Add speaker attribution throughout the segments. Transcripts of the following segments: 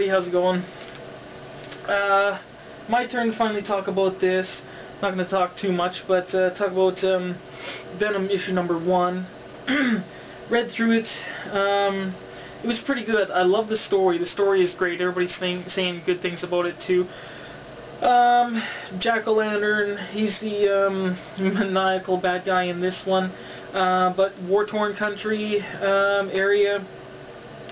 Speaker 1: everybody, how's it going? My turn to finally talk about this. Not going to talk too much, but talk about Venom issue number 1. Read through it. It was pretty good. I love the story. The story is great. Everybody's saying good things about it too. Jack-o'-lantern, he's the maniacal bad guy in this one. But war-torn country area.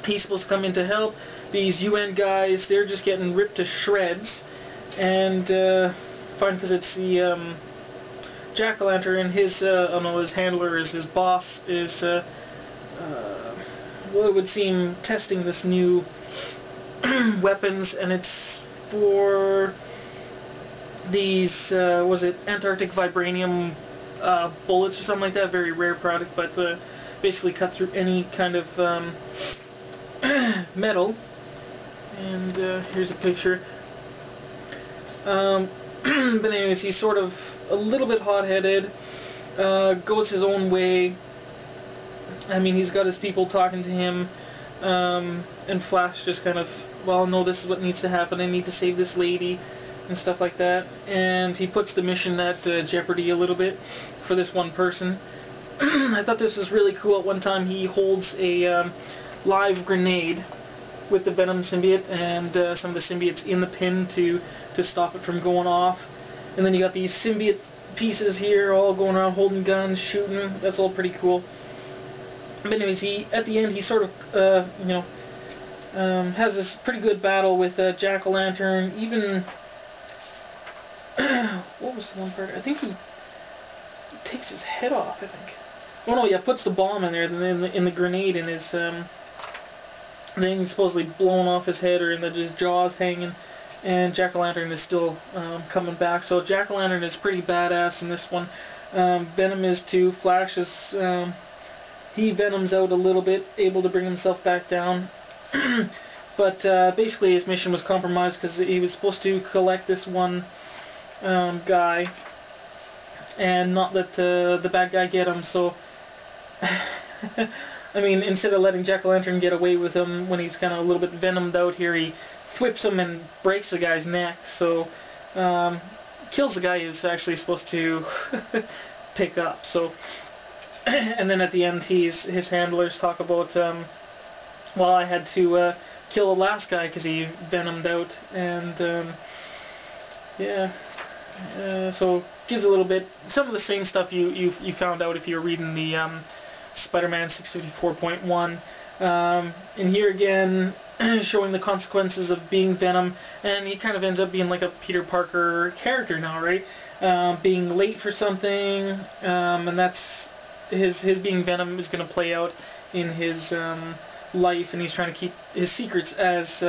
Speaker 1: He's supposed to come in to help. These UN guys, they're just getting ripped to shreds. And fine, because it's the Jack-o'-lantern, and his I don't know, his handler, is his boss, is well, it would seem testing this new weapons, and it's for these was it Antarctic vibranium bullets or something like that. Very rare product, but basically cut through any kind of metal. And here's a picture. But anyways, he's sort of a little bit hot-headed, goes his own way. I mean, he's got his people talking to him, and Flash just kind of, well, no, this is what needs to happen, I need to save this lady, and stuff like that. And he puts the mission at jeopardy a little bit for this one person. I thought this was really cool. At one time, he holds a live grenade with the Venom symbiote, and some of the symbiotes in the pin to stop it from going off. And then you got these symbiote pieces here, all going around holding guns, shooting. That's all pretty cool. But anyways, at the end, he sort of, has this pretty good battle with Jack-o'-lantern. Even what was the one part? I think he takes his head off. I think. Oh no, yeah, puts the bomb in there, in the grenade in his. Then he's supposedly blown off his head, or in his jaws hanging, and Jack-o'-lantern is still coming back. So Jack-o'-lantern is pretty badass in this one. Venom is too. Flash is, he Venoms out a little bit, able to bring himself back down. But basically his mission was compromised because he was supposed to collect this one guy and not let the bad guy get him. So I mean, instead of letting Jack-o'-lantern get away with him when he's kind of a little bit venomed out here, he whips him and breaks the guy's neck. So, kills the guy who's actually supposed to pick up. So, and then at the end, his handlers talk about, well, I had to kill the last guy because he venomed out, and yeah. So gives a little bit, some of the same stuff you found out if you're reading the Spider-Man 654.1. And here again, showing the consequences of being Venom, and he kind of ends up being like a Peter Parker character now, right? Being late for something, and that's his being Venom is going to play out in his life, and he's trying to keep his secrets as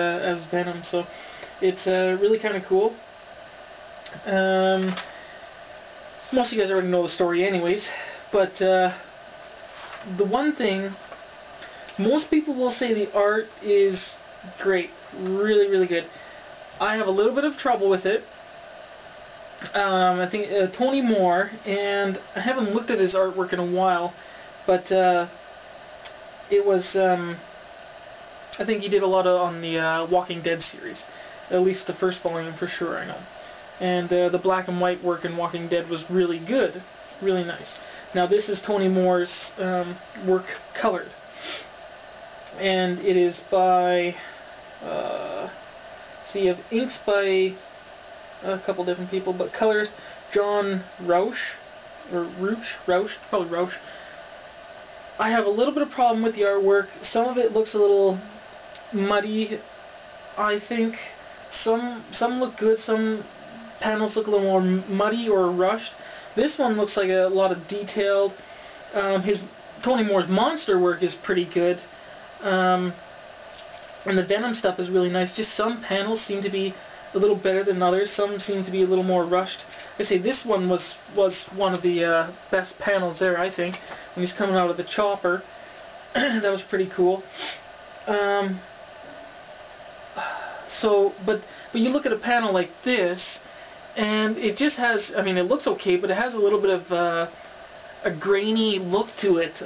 Speaker 1: Venom. So it's really kind of cool. Most of you guys already know the story anyways, but the one thing, most people will say the art is great, really, really good. I have a little bit of trouble with it. I think Tony Moore, and I haven't looked at his artwork in a while, but it was, I think he did a lot on the Walking Dead series, at least the first volume for sure, I know. And the black and white work in Walking Dead was really good, really nice. Now this is Tony Moore's work colored, and it is by, so you have inks by a couple different people, but colors John Rauch, or Rauch, probably Rauch. I have a little bit of problem with the artwork. Some of it looks a little muddy, I think. Some look good, some panels look a little more muddy or rushed. This one looks like a lot of detailed. Tony Moore's monster work is pretty good, and the Venom stuff is really nice. Just some panels seem to be a little better than others. Some seem to be a little more rushed. I say this one was one of the best panels there, I think, when he's coming out of the chopper. That was pretty cool. So, but you look at a panel like this, and it just has, I mean, it looks okay, but it has a little bit of a grainy look to it,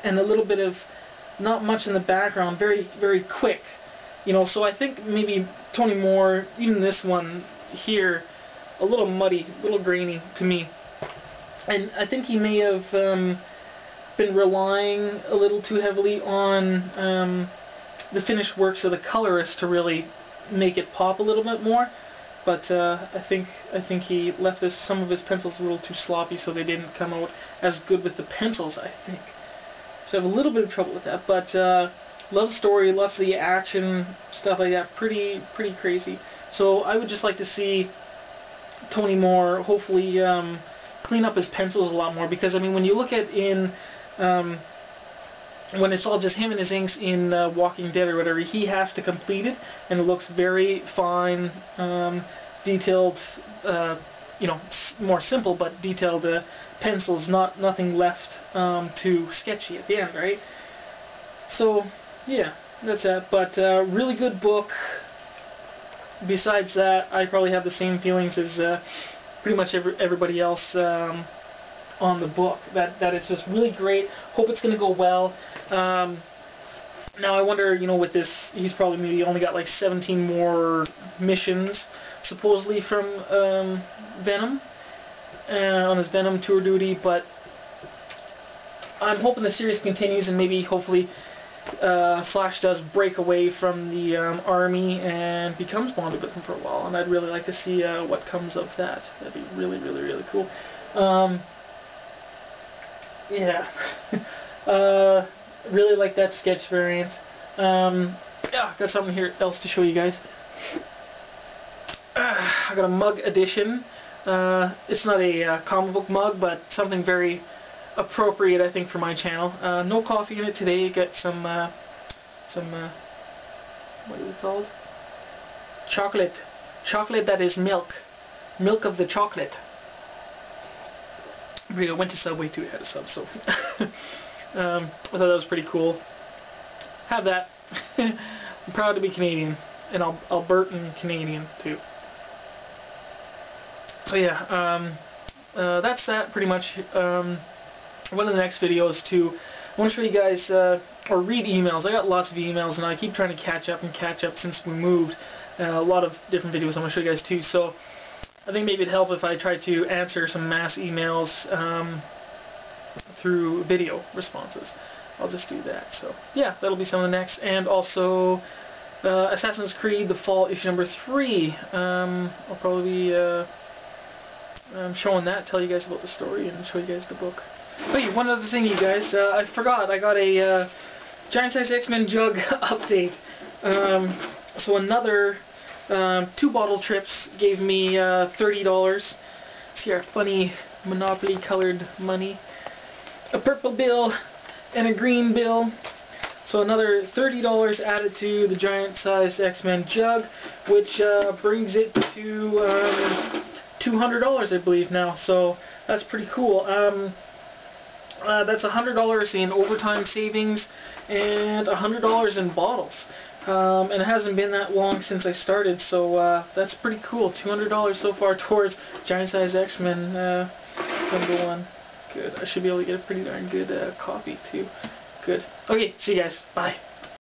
Speaker 1: and a little bit of not much in the background, very, very quick. You know, so I think maybe Tony Moore, even this one here, a little muddy, a little grainy to me. And I think he may have been relying a little too heavily on the finished works of the colorist to really make it pop a little bit more. But I think he left some of his pencils a little too sloppy, so they didn't come out as good with the pencils, I think. So I have a little bit of trouble with that, but love the story, lots of the action, stuff like that, pretty crazy. So I would just like to see Tony Moore hopefully clean up his pencils a lot more, because I mean, when you look at when it's all just him and his inks in Walking Dead or whatever, he has to complete it, and it looks very fine, detailed, you know, more simple but detailed pencils, nothing left too sketchy at the end, right? So yeah, that's that. But really good book. Besides that, I probably have the same feelings as pretty much everybody else on the book. That it's just really great. Hope it's going to go well. Now I wonder, you know, with this, he's probably maybe only got like 17 more missions, supposedly, from Venom, on his Venom tour duty, but I'm hoping the series continues, and maybe, hopefully, Flash does break away from the army and becomes bonded with him for a while, and I'd really like to see what comes of that. That'd be really, really, really cool. Yeah. Really like that sketch variant. Yeah, got something here else to show you guys. I got a mug edition. It's not a comic book mug, but something very appropriate, I think, for my channel. No coffee in it today. Got some what is it called? Chocolate. Chocolate that is milk. Milk of the chocolate. I went to Subway too, had a sub, so I thought that was pretty cool. Have that. I'm proud to be Canadian, and Albertan Canadian too. So yeah, that's that pretty much. One of the next videos too, I want to show you guys, or read emails. I got lots of emails, and I keep trying to catch up since we moved. A lot of different videos I want to show you guys too. So I think maybe it'd help if I try to answer some mass emails through video responses. I'll just do that. So yeah, that'll be some of the next. And also Assassin's Creed The Fall issue number 3. I'll probably be showing that, tell you guys about the story, and show you guys the book. Wait, one other thing, you guys. I forgot. I got a Giant Size X-Men jug update. So another 2 bottle trips gave me $30. See our funny Monopoly colored money. A purple bill and a green bill. So another $30 added to the Giant Size X-Men jug, which brings it to $200, I believe, now. So that's pretty cool. That's $100 in overtime savings and $100 in bottles. And it hasn't been that long since I started, so that's pretty cool. $200 so far towards Giant Size X-Men number 1. Good. I should be able to get a pretty darn good copy too. Good. Okay, see you guys. Bye.